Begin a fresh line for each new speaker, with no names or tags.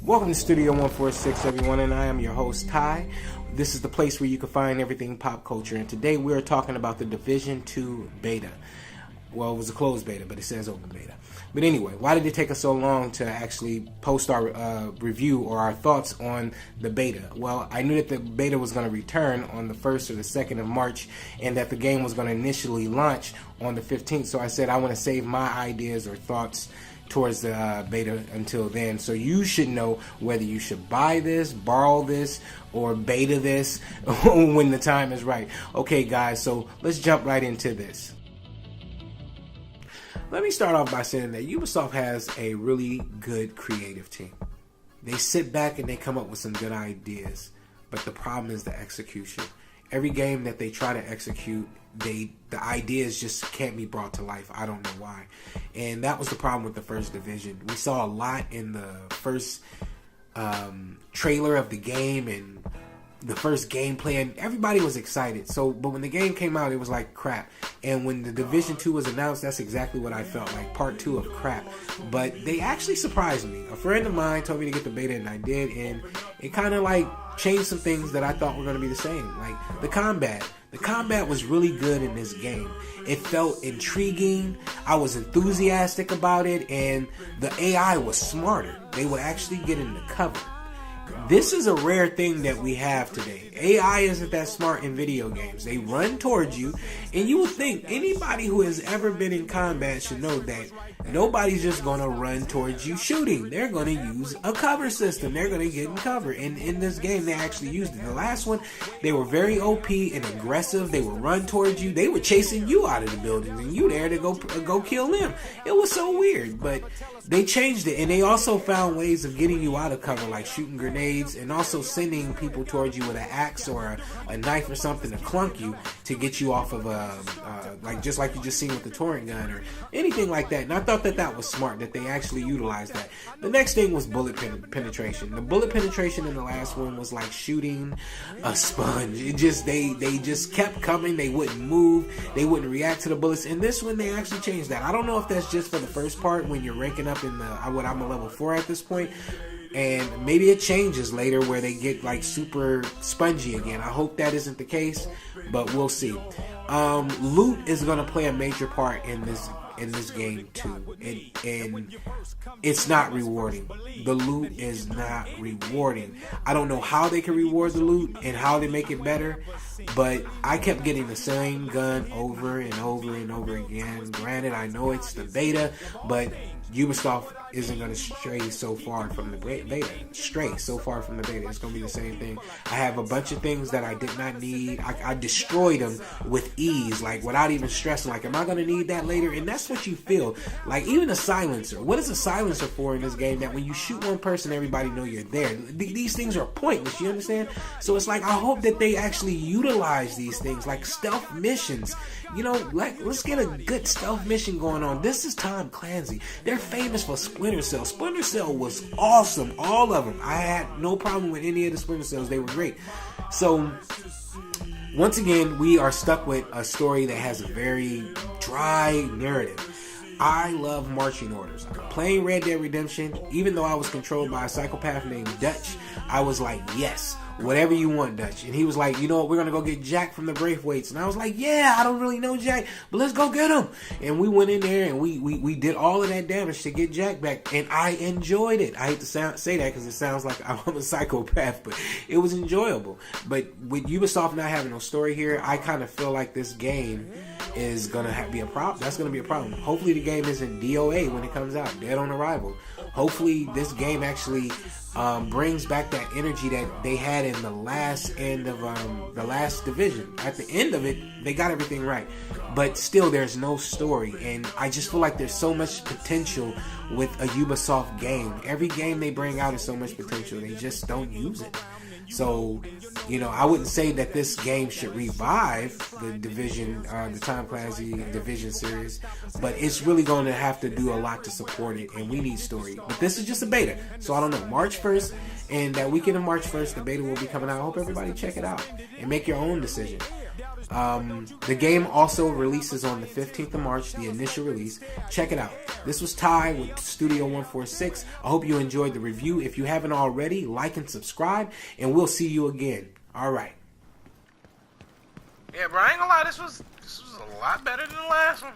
Welcome to Studio 146, everyone, and I am your host, Ty. This is the place where you can find everything pop culture, and today we are talking about the Division 2 beta. Well, it was a closed beta, but it says open beta. But anyway, why did it take us so long to actually post our review or our thoughts on the beta? Well, I knew that the beta was going to return on the 1st or the 2nd of March, and that the game was going to initially launch on the 15th, so I said I want to save my ideas or thoughts towards the beta until then, so you should know whether you should buy this, borrow this, or beta this when the time is right. Okay guys, so let's jump right into this. Let me start off by saying that Ubisoft has a really good creative team. They sit back and they come up with some good ideas, but the problem is the execution. Every game that they try to execute, the ideas just can't be brought to life. I don't know why. And that was the problem with the first Division. We saw a lot in the first trailer of the game and the first gameplay, and everybody was excited. But when the game came out, it was like crap. And when the Division 2 was announced, that's exactly what I felt like, part 2 of crap. But they actually surprised me. A friend of mine told me to get the beta, and I did, and it kind of like changed some things that I thought were going to be the same. Like the combat. The combat was really good in this game. It felt intriguing. I was enthusiastic about it, and the AI was smarter. They would actually get into cover. This is a rare thing that we have today. AI isn't that smart in video games. They run towards you, and you would think anybody who has ever been in combat should know that nobody's just going to run towards you shooting. They're going to use a cover system. They're going to get in cover. And in this game, they actually used it. The last one, they were very OP and aggressive. They would run towards you. They were chasing you out of the building, and you there to go kill them. It was so weird, but they changed it. And they also found ways of getting you out of cover, like shooting grenades and also sending people towards you with an axe or a knife or something to clunk you to get you off of just like you just seen with the torrent gun or anything like that. And I thought that was smart that they actually utilized that. The next thing was bullet penetration. The bullet penetration in the last one was like shooting a sponge. It just they just kept coming. They wouldn't move. They wouldn't react to the bullets. In this one, they actually changed that. I don't know if that's just for the first part when you're ranking up in I'm a level 4 at this point. And maybe it changes later where they get like super spongy again. I hope that isn't the case, but we'll see. Loot is going to play a major part in this game too, and it's not rewarding. The loot is not rewarding. I don't know how they can reward the loot and how they make it better, but I kept getting the same gun over and over and over again. Granted, I know it's the beta, but Ubisoft isn't going to stray so far from the beta. It's going to be the same thing. I have a bunch of things that I did not need. I destroyed them with ease, like without even stressing. Like, am I going to need that later? And that's what you feel. Like, even a silencer. What is a silencer for in this game? That when you shoot one person, everybody know you're there. These things are pointless, you understand? So it's like, I hope that they actually utilize these things, like stealth missions. You know, like, let's get a good stealth mission going on. This is Tom Clancy. They're famous for Splinter Cell. Splinter Cell was awesome. All of them. I had no problem with any of the Splinter Cells. They were great. So, once again, we are stuck with a story that has a very dry narrative. I love marching orders. Playing Red Dead Redemption, even though I was controlled by a psychopath named Dutch, I was like, yes, whatever you want, Dutch. And he was like, you know what, we're going to go get Jack from the Braithwaites. And I was like, yeah, I don't really know Jack, but let's go get him. And we went in there and we did all of that damage to get Jack back. And I enjoyed it. I hate to say that because it sounds like I'm a psychopath, but it was enjoyable. But with Ubisoft not having no story here, I kind of feel like this game is going to be a problem. That's going to be a problem. Hopefully the game isn't DOA when it comes out, Dead on Arrival. Hopefully this game actually brings back that energy that they had in the last end of the last Division. At the end of it, they got everything right. But still, there's no story. And I just feel like there's so much potential with a Ubisoft game. Every game they bring out has so much potential. They just don't use it. So, you know, I wouldn't say that this game should revive the Division, the Tom Clancy Division series, but it's really going to have to do a lot to support it, and we need story. But this is just a beta, so I don't know. March 1st, and that weekend of March 1st, the beta will be coming out. I hope everybody check it out and make your own decision. The game also releases on the 15th of March, the initial release. Check it out. This was Ty with Studio 146. I hope you enjoyed the review. If you haven't already, like and subscribe, and we'll see you again. All right.
Yeah, bro, I ain't gonna lie, this was a lot better than the last one.